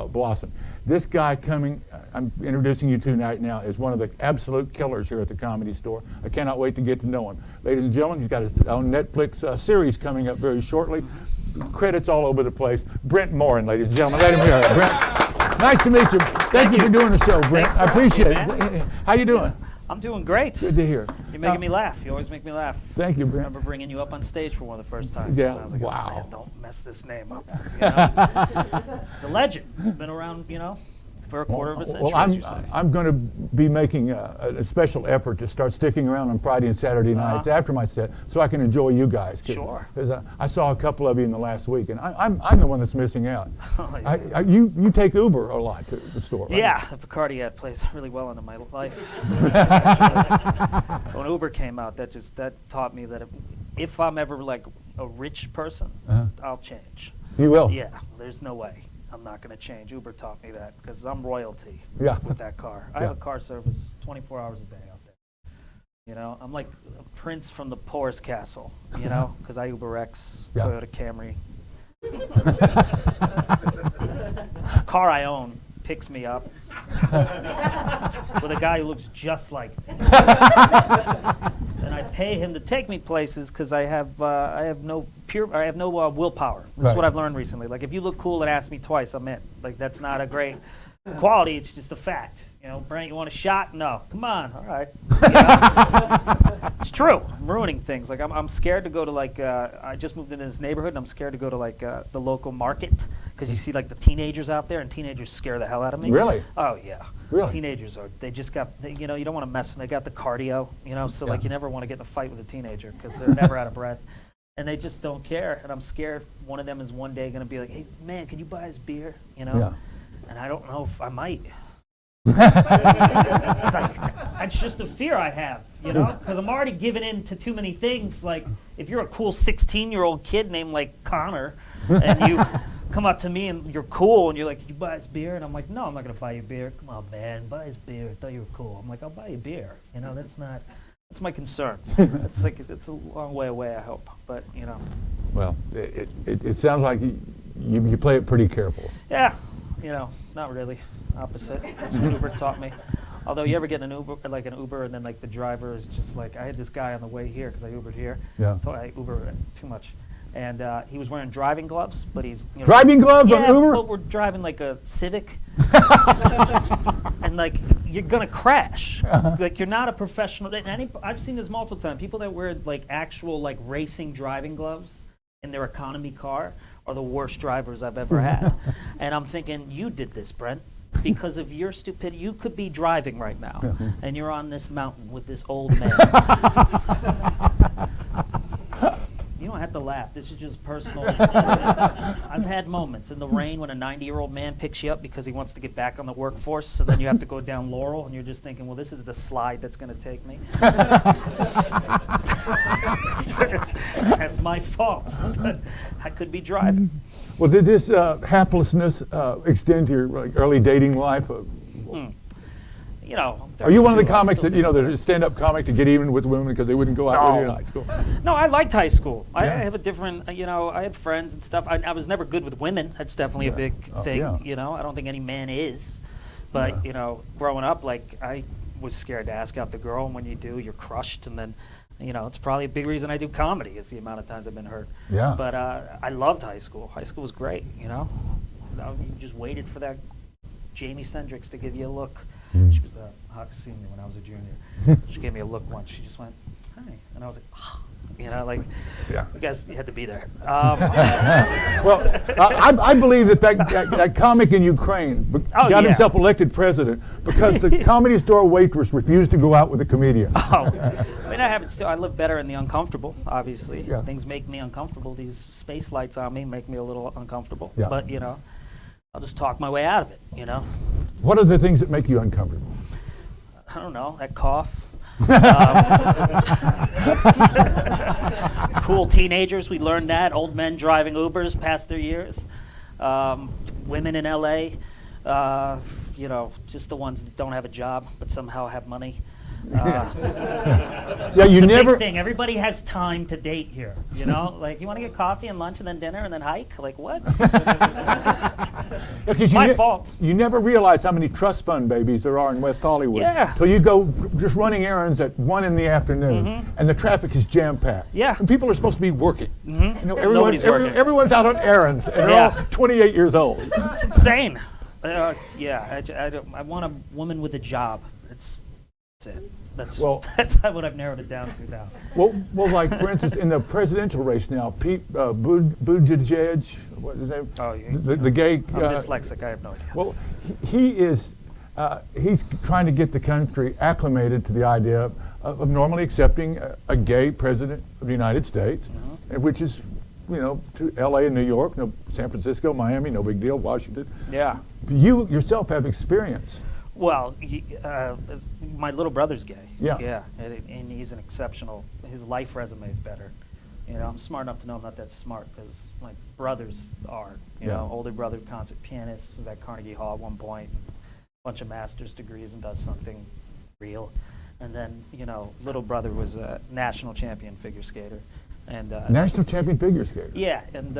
blossom. This guy coming, I'm introducing you to right now, is one of the absolute killers here at the Comedy Store. I cannot wait to get to know him. Ladies and gentlemen, he's got his own Netflix series coming up very shortly. Credits all over the place. Brent Morin, ladies and gentlemen. Let him hear it. Brent, nice to meet you. Thank you for doing the show, Brent. I appreciate it. How you doing? I'm doing great. Good to hear. You're making me laugh. You always make me laugh. Thank you, I Brent. remember bringing you up on stage for one of the first times. Yeah, And I was like, wow. oh, man, don't mess this name up. You know? He's a legend. He's been around, for a quarter of a century, Well, I'm going to be making a special effort to start sticking around on Friday and Saturday nights after my set, so I can enjoy you guys. Sure. Because I saw a couple of you in the last week, and I'm the one that's missing out. Oh, yeah. You take Uber a lot to the store, right? Yeah, the Bacardi ad plays really well into my life. When Uber came out, that taught me that if I'm ever like a rich person, I'll change. You will? Yeah, there's no way I'm not going to change. Uber taught me that because I'm royalty with that car. I have a car service 24 hours a day out there. I'm like a prince from the poorest castle, because I UberX, Toyota Camry. This car I own picks me up with a guy who looks just like me. And I pay him to take me places because I have no willpower. This is what I've learned recently. Like, if you look cool and ask me twice, I'm in. Like, that's not a great quality. It's just a fact. Brent, you want a shot? No. Come on. All right. It's true. I'm ruining things. Like, I'm scared to go to, like, I just moved into this neighborhood, and I'm scared to go to, like, the local market because you see, like, the teenagers out there, and teenagers scare the hell out of me. Really? Oh, yeah. Really? Teenagers they just got, you don't want to mess with them. They got the cardio, so, like, you never want to get in a fight with a teenager because they're never out of breath. and they just don't care. And I'm scared one of them is one day going to be like, hey, man, can you buy us beer? You know? Yeah. And I don't know if I might. That's just a fear I have, you know? Because I'm already giving in to too many things. Like, if you're a cool 16-year-old kid named, like, Connor, and you come up to me and you're cool, and you're like, can you buy us beer? And I'm like, no, I'm not going to buy you beer. Come on, man, buy us beer. I thought you were cool. I'm like, I'll buy you beer. You know, that's my concern. It's a long way away, I hope. But, you know. Well, it sounds like you play it pretty careful. Yeah, you know, not really. Opposite. That's what Uber taught me. Although you ever get an Uber, and then like the driver is just like, I had this guy on the way here because I Ubered here. Yeah. So I Uber too much. And he was wearing driving gloves, but he's, you know. Driving gloves on Uber? But we're driving like a Civic. And like, you're going to crash. Like, you're not a professional. And I've seen this multiple times. People that wear like actual like racing driving gloves in their economy car are the worst drivers I've ever had. And I'm thinking, you did this, Brent. Because of your stupidity, you could be driving right now, and you're on this mountain with this old man. You don't have to laugh. This is just personal. I've had moments in the rain when a 90-year-old man picks you up because he wants to get back on the workforce, so then you have to go down Laurel, and you're just thinking, well, this is the slide that's going to take me. That's my fault. But I could be driving. Well, did this haplessness extend to your early dating life? You know, Are you one of the 32, I comics still that, you know, the stand-up comic to get even with women because they wouldn't go out with you in high school? No, I liked high school. I Yeah. have a different, you know, I had friends and stuff. I was never good with women. That's definitely a big thing, yeah. you know. I don't think any man is. But, you know, growing up, like, I was scared to ask out the girl, and when you do, you're crushed. And then, you know, it's probably a big reason I do comedy is the amount of times I've been hurt. Yeah. But I loved high school. High school was great, you know. You just waited for that Jamie Sendricks to give you a look. She was the Hawk senior when I was a junior. She gave me a look once. She just went, "Hi," and I was like, oh. You know, like, Yeah. I guess you had to be there. Well, I believe that comic in Ukraine got yeah. himself elected president because the Comedy Store waitress refused to go out with a comedian. I mean, that happens too. I live better in the uncomfortable, obviously. Yeah. Things make me uncomfortable. These space lights on me make me a little uncomfortable. Yeah. But, you know, I'll just talk my way out of it, you know. What are the things that make you uncomfortable? I don't know, that cough. Cool teenagers, we learned that. Old men driving Ubers past their years. Women in LA, you know, just the ones that don't have a job but somehow have money. Yeah, you It's a never. big thing. Everybody has time to date here, you know? Like, you want to get coffee and lunch and then dinner and then hike? Like, what? It's my fault. You never realize how many trust fund babies there are in West Hollywood. Yeah. So you go just running errands at 1 in the afternoon, and the traffic is jam-packed. Yeah. And people are supposed to be working. You know, Nobody's working. everyone's out on errands, and they're Yeah. all 28 years old. It's insane. Yeah, I want a woman with a job. That's it. That's what I've narrowed it down to now. Well, like for instance, in the presidential race now, Pete Buttigieg, what is his name? Oh, The gay. I'm dyslexic. I have no idea. Well, he is. He's trying to get the country acclimated to the idea of normally accepting a gay president of the United States, which is, you know, to L.A. and New York, no, San Francisco, Miami, no big deal, Washington. Yeah. You yourself have experience. Well, my little brother's gay. Yeah. Yeah, and he's an exceptional. His life resume is better. You know, I'm smart enough to know I'm not that smart because my brothers are. You know, older brother, concert pianist, was at Carnegie Hall at one point, bunch of master's degrees and does something real. And then, you know, little brother was a national champion figure skater. And National champion figure skater. yeah, and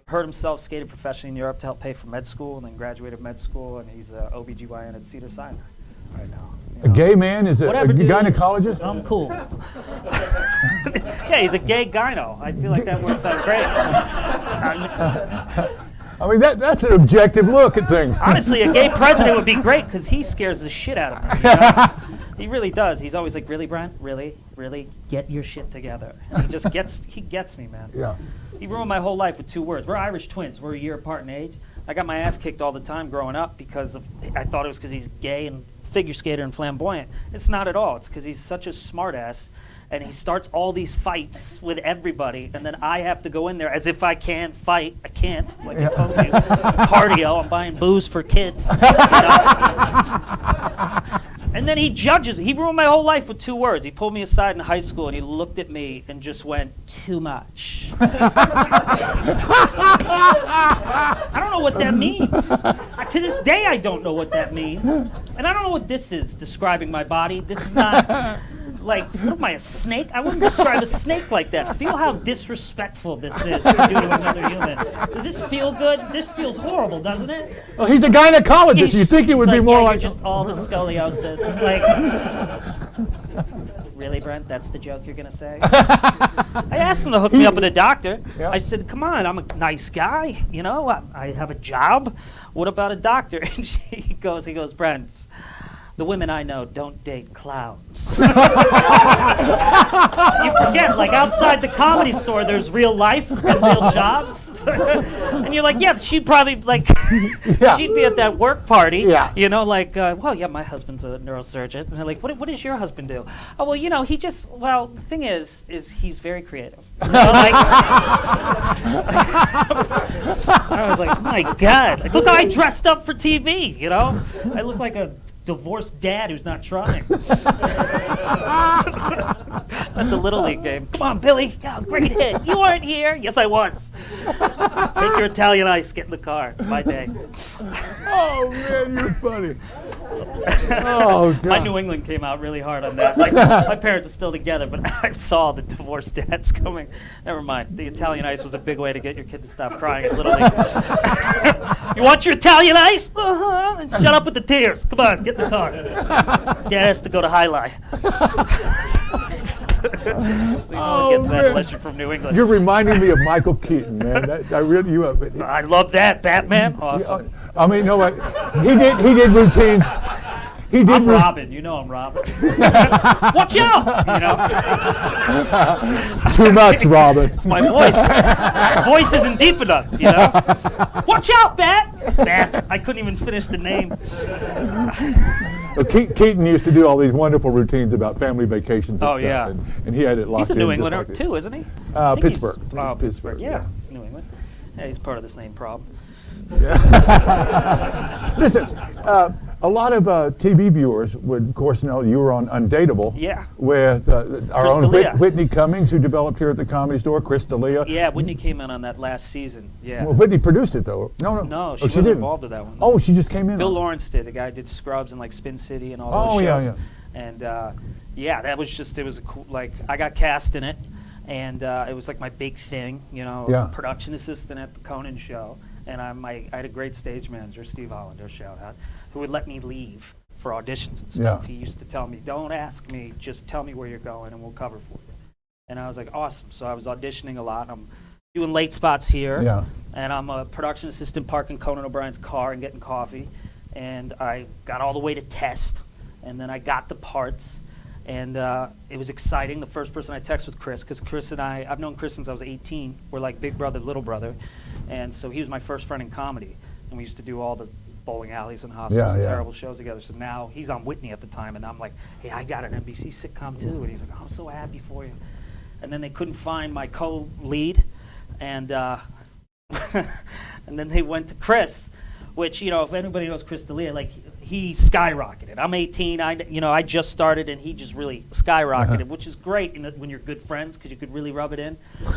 hurt himself, skated professionally in Europe to help pay for med school, and then graduated med school, and he's a OBGYN at Cedars-Sinai right now. A gay man is a Whatever, dude. gynecologist? I'm cool. Yeah, he's a gay gyno. I feel like that works out great. I mean, that's an objective look at things. Honestly, a gay president would be great because he scares the shit out of me. You know? He really does. He's always like, really, Brent? Really? Really? Get your shit together. And he gets me, man. Yeah. He ruined my whole life with 2 words. We're Irish twins. We're a year apart in age. I got my ass kicked all the time growing up because I thought it was because he's gay and figure skater and flamboyant. It's not at all. It's because he's such a smart ass and he starts all these fights with everybody, and then I have to go in there as if I can fight. I can't, like I told you. Cardio, I'm buying booze for kids. You know? And then he judges. He ruined my whole life with 2 words. He pulled me aside in high school, and he looked at me and just went, "Too much." I don't know what that means. To this day, I don't know what that means. And I don't know what this is describing my body. This is not... Like, what am I, a snake? I wouldn't describe a snake like that. Feel how disrespectful this is to do to another human. Does this feel good? This feels horrible, doesn't it? Well, he's a gynecologist. You think it would be more like... just all the scoliosis. It's like, really, Brent? That's the joke you're going to say? I asked him to hook me up with a doctor. Yeah. I said, come on, I'm a nice guy. You know, I have a job. What about a doctor? And he goes, Brent, the women I know don't date clowns. You forget, like outside the Comedy Store, there's real life and real jobs. And you're like, yeah, she'd probably like, she'd be at that work party. Yeah. You know, like, well, yeah, my husband's a neurosurgeon. And they're like, what does your husband do? Oh, well, you know, he just, well, the thing is he's very creative. You know, like, I was like, oh my God, like, look how I dressed up for TV, you know? I look like a divorced dad who's not trying. At the Little League game. Come on, Billy. Oh, great hit. You weren't here. Yes, I was. Take your Italian ice. Get in the car. It's my day. Oh, man, you're funny. Oh, God. My New England came out really hard on that. Like, my parents are still together, but I saw the divorced dads coming. Never mind. The Italian ice was a big way to get your kid to stop crying at Little League. You want your Italian ice? Uh-huh. And shut up with the tears. Come on, get in the car. Dad has to go to High-Lie. So no one gets that unless you're from New England. You're reminding me of Michael Keaton, man. I really, I love that, Batman. Awesome. I mean, no, he did routines. I'm Robin. You know I'm Robin. Watch out! You know. Too much, Robin. It's my voice. His voice isn't deep enough. You know. Watch out, Bat. I couldn't even finish the name. Well, Keaton used to do all these wonderful routines about family vacations and stuff. Yeah. And he had it locked in. He's a New just Englander like too, isn't he? Pittsburgh. Pittsburgh. Yeah, he's New England. Yeah, he's part of the same problem. Yeah. Listen, a lot of TV viewers would, of course, know you were on Undateable. Yeah. With our own Whitney Cummings, who developed here at the Comedy Store, Chris D'Elia. Yeah, Whitney came in on that last season. Yeah. Well, Whitney produced it, though. No, she wasn't involved with that one. Oh, she just came in. Bill Lawrence did. The guy did Scrubs and like Spin City and all those shows. Yeah. And yeah, that was just, it was a cool, like, I got cast in it, and it was like my big thing, you know, production assistant at the Conan show. And I had a great stage manager, Steve Hollander, shout out, who would let me leave for auditions and stuff. Yeah. He used to tell me, don't ask me, just tell me where you're going and we'll cover for you. And I was like, awesome. So I was auditioning a lot. I'm doing late spots here. Yeah. And I'm a production assistant parking Conan O'Brien's car and getting coffee. And I got all the way to test. And then I got the parts. And it was exciting. The first person I texted was Chris, because Chris and I've known Chris since I was 18. We're like big brother, little brother. And so he was my first friend in comedy. And we used to do all the bowling alleys and hostels and terrible shows together. So now he's on Whitney at the time. And I'm like, hey, I got an NBC sitcom too. And he's like, oh, I'm so happy for you. And then they couldn't find my co-lead. And and then they went to Chris, which, you know, if anybody knows Chris D'Elia, like, he skyrocketed. I'm 18, I just started, and he just really skyrocketed, which is great when you're good friends, because you could really rub it in. You know?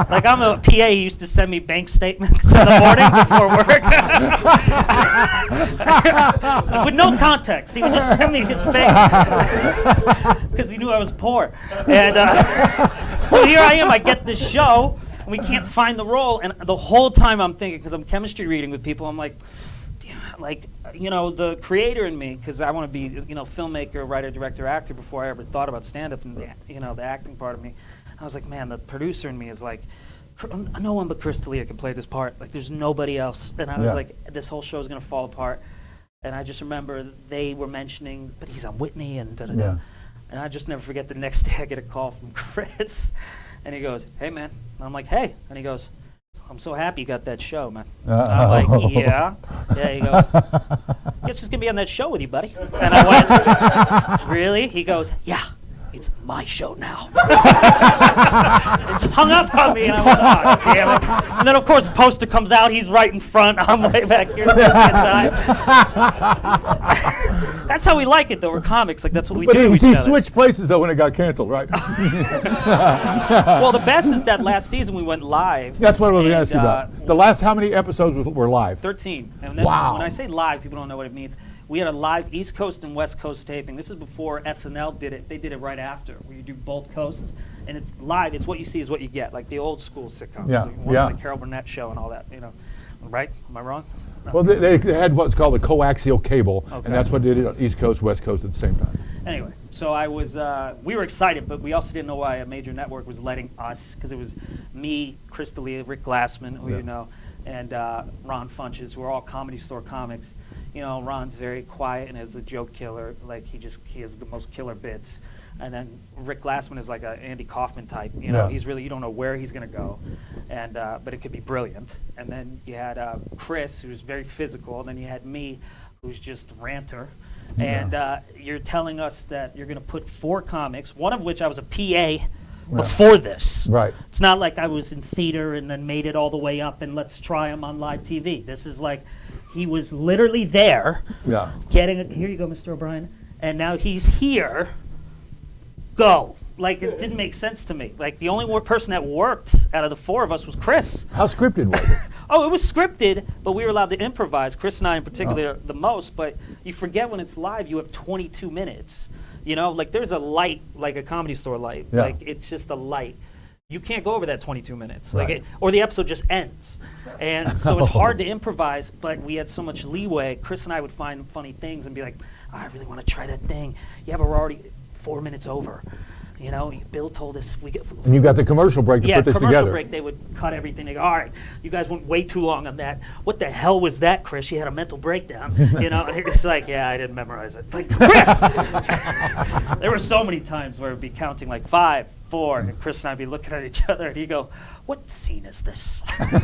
Like, I'm a PA, he used to send me bank statements in the morning before work. With no context, he would just send me his bank, because he knew I was poor. And so here I am, I get this show, and we can't find the role, and the whole time I'm thinking, because I'm chemistry reading with people, I'm like, like, you know, the creator in me, because I want to be, you know, filmmaker, writer, director, actor before I ever thought about stand-up and, you know, the acting part of me. I was like, man, the producer in me is like, no one but Chris D'Elia can play this part. Like, there's nobody else. And I was like, this whole show is going to fall apart. And I just remember they were mentioning, but he's on Whitney and da-da-da. Yeah. And I just never forget the next day I get a call from Chris. And he goes, hey, man. And I'm like, hey. And he goes, I'm so happy you got that show, man. I'm like, yeah. Yeah, he goes, guess who's going to be on that show with you, buddy? And I went, really? He goes, yeah. It's my show now. It just hung up on me, and I went, oh, damn it. And then, of course, the poster comes out. He's right in front. I'm way back here this time. That's how we like it, though. We're comics. Like, that's what we do to each he other. switched places, though, when it got canceled, right? Well, the best is that last season we went live. That's what I was going to ask you about. The last how many episodes were live? 13. And then Wow. when I say live, people don't know what it means. We had a live East Coast and West Coast taping. This is before SNL did it. They did it right after, where you do both coasts. And it's live. It's what you see is what you get, like the old school sitcoms. Yeah, Like yeah. The Carol Burnett show and all that, you know. Right? Am I wrong? No. Well, they had what's called a coaxial cable, Okay. and that's what they did on East Coast, West Coast at the same time. Anyway, so I was, we were excited, but we also didn't know why a major network was letting us, because it was me, Chris D'Elia, Rick Glassman, who you know, and Ron Funches, who are all Comedy Store comics. You know, Ron's very quiet and is a joke killer. Like, he has the most killer bits. And then Rick Glassman is like a Andy Kaufman type. You know, Yeah. he's really, you don't know where he's going to go. And, but it could be brilliant. And then you had Chris, who's very physical. And then you had me, who's just ranter. And you're telling us that you're going to put 4 comics, one of which I was a PA before this. Right. It's not like I was in theater and then made it all the way up and let's try him on live TV. This is like, he was literally there, Yeah. getting it. Here you go, Mr. O'Brien. And now he's here. Go. Like, it didn't make sense to me. Like, the only person that worked out of the 4 of us was Chris. How scripted was it? Oh, it was scripted, but we were allowed to improvise. Chris and I in particular the most, but you forget when it's live, you have 22 minutes. You know, like there's a light, like a Comedy Store light. Yeah. Like, it's just a light. You can't go over that 22 minutes. Right. Like or the episode just ends. And so it's hard to improvise, but we had so much leeway. Chris and I would find funny things and be like, oh, I really want to try that thing. Yeah, but we're already 4 minutes over. You know, Bill told us we get. And you got the commercial break to put this commercial together. break, they would cut everything. They go, all right, you guys went way too long on that. What the hell was that, Chris? You had a mental breakdown. You know, and it's like, yeah, I didn't memorize it. Like, Chris! There were so many times where it would be counting like 5, 4, and Chris and I would be looking at each other, and he'd go, what scene is this? And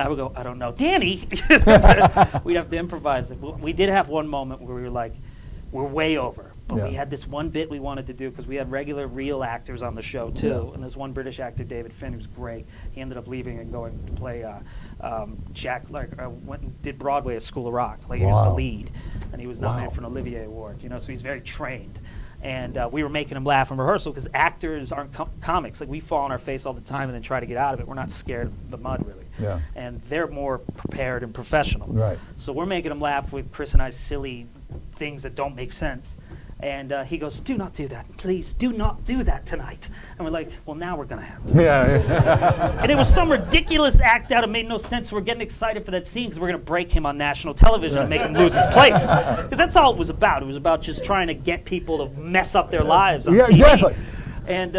I would go, I don't know. Danny! We'd have to improvise it. We did have one moment where we were like, we're way over. But we had this one bit we wanted to do because we had regular real actors on the show too. And this one British actor, David Finn, who's great. He ended up leaving and going to play Jack, went and did Broadway at School of Rock. Like he used to lead. And he was nominated for an Olivier Award, you know, so he's very trained. And we were making him laugh in rehearsal because actors aren't comics. Like we fall on our face all the time and then try to get out of it. We're not scared of the mud really. Yeah. And they're more prepared and professional. Right. So we're making them laugh with Chris and I's silly things that don't make sense. And he goes, do not do that. Please, do not do that tonight. And we're like, well, now we're going to have to. Yeah. And it was some ridiculous act out. It made no sense. We're getting excited for that scene because we're going to break him on national television and make him lose his place. Because that's all it was about. It was about just trying to get people to mess up their lives on TV. Exactly. And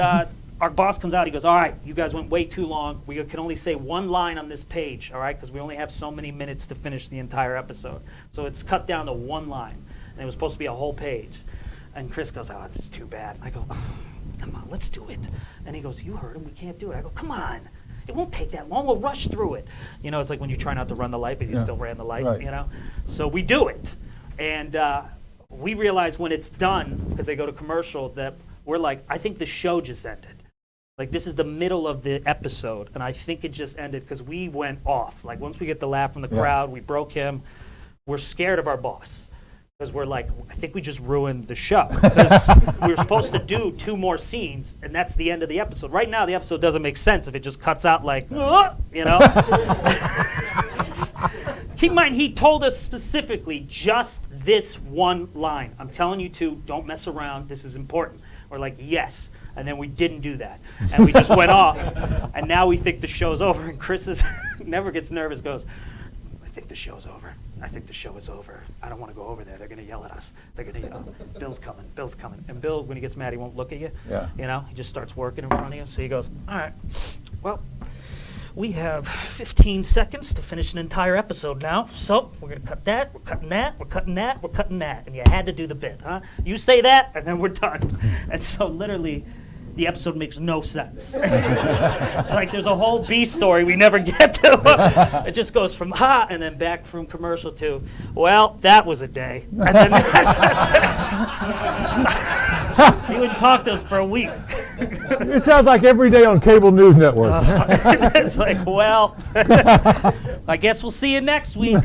our boss comes out. He goes, all right, you guys went way too long. We can only say one line on this page, all right, because we only have so many minutes to finish the entire episode. So it's cut down to one line. And it was supposed to be a whole page. And Chris goes, oh, this is too bad. I go, oh, come on, let's do it. And he goes, you heard him, we can't do it. I go, come on, it won't take that long, we'll rush through it. You know, it's like when you try not to run the light, but you still ran the light, Right. you know? So we do it. And we realize when it's done, because they go to commercial, that we're like, I think the show just ended. Like, this is the middle of the episode, and I think it just ended because we went off. Like, once we get the laugh from the crowd, we broke him. We're scared of our boss. Because we're like, I think we just ruined the show. Because we were supposed to do 2 more scenes, and that's the end of the episode. Right now, the episode doesn't make sense if it just cuts out like, you know? Keep in mind, he told us specifically just this one line. I'm telling you to, don't mess around. This is important. We're like, yes. And then we didn't do that. And we just went off. And now we think the show's over. And Chris never gets nervous, goes, I think the show's over. I think the show is over. I don't want to go over there. They're going to yell at us. They're going to yell, Bill's coming, Bill's coming. And Bill, when he gets mad, he won't look at you. Yeah. You know, he just starts working in front of you. So he goes, all right, well, we have 15 seconds to finish an entire episode now. So we're going to cut that, we're cutting that, we're cutting that, we're cutting that. And you had to do the bit, huh? You say that, and then we're done. And so literally, the episode makes no sense. Like there's a whole B story we never get to. It just goes from ha and then back from commercial to, well, that was a day. And then he wouldn't talk to us for a week. It sounds like every day on cable news networks. It's like, well, I guess we'll see you next week.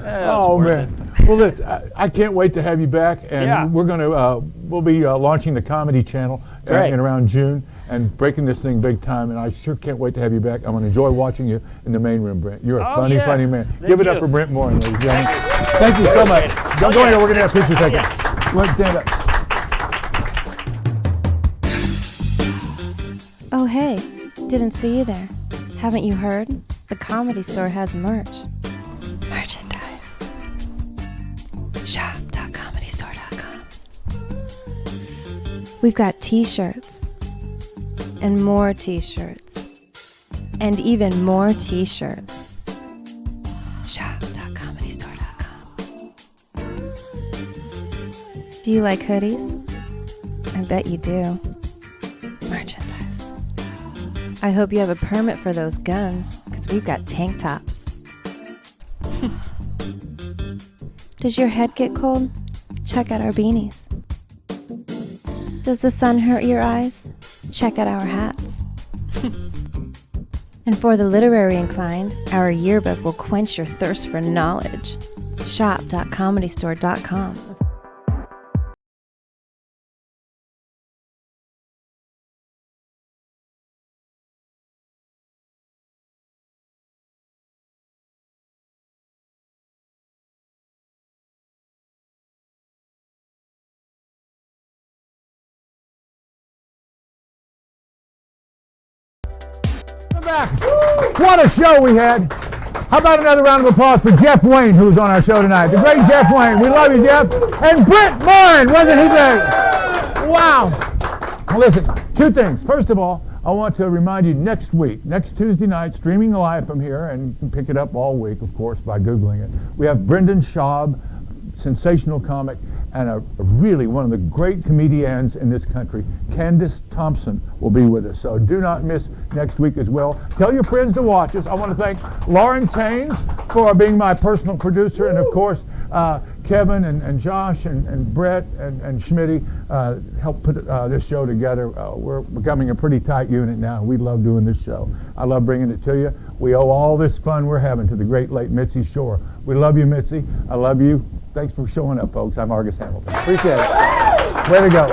Oh man! Well, I can't wait to have you back, and we'll be launching the Comedy Channel in around June and breaking this thing big time. And I sure can't wait to have you back. I'm going to enjoy watching you in the main room, Brent. You're a funny man. Give it up for Brent Morin, ladies and gentlemen. Thank you so much. Don't go anywhere. We're going to have pictures taken. Go ahead, stand up. Oh hey, didn't see you there. Haven't you heard? The Comedy Store has merch. Merchandise. Shop.comedystore.com. We've got t-shirts. And more t-shirts. And even more t-shirts. Shop.comedystore.com. Do you like hoodies? I bet you do. Merchandise. I hope you have a permit for those guns, because we've got tank tops. Does your head get cold? Check out our beanies. Does the sun hurt your eyes? Check out our hats. And for the literary inclined, our yearbook will quench your thirst for knowledge. Shop.comedystore.com. Back. What a show we had. How about another round of applause for Jeff Wayne, who's on our show tonight. The great Jeff Wayne. We love you, Jeff. And Brent Morin, wasn't he great? Wow. Well, listen, two things. First of all, I want to remind you next Tuesday night, streaming live from here, and you can pick it up all week, of course, by Googling it. We have Brendan Schaub, sensational comic, and really one of the great comedians in this country, Candace Thompson, will be with us. So do not miss next week as well. Tell your friends to watch us. I want to thank Lauren Chains for being my personal producer, and of course, Kevin and Josh and Brett and Schmitty helped put this show together. We're becoming a pretty tight unit now. We love doing this show. I love bringing it to you. We owe all this fun we're having to the great late Mitzi Shore. We love you, Mitzi. I love you. Thanks for showing up, folks. I'm Argus Hamilton. Appreciate it. Way to go.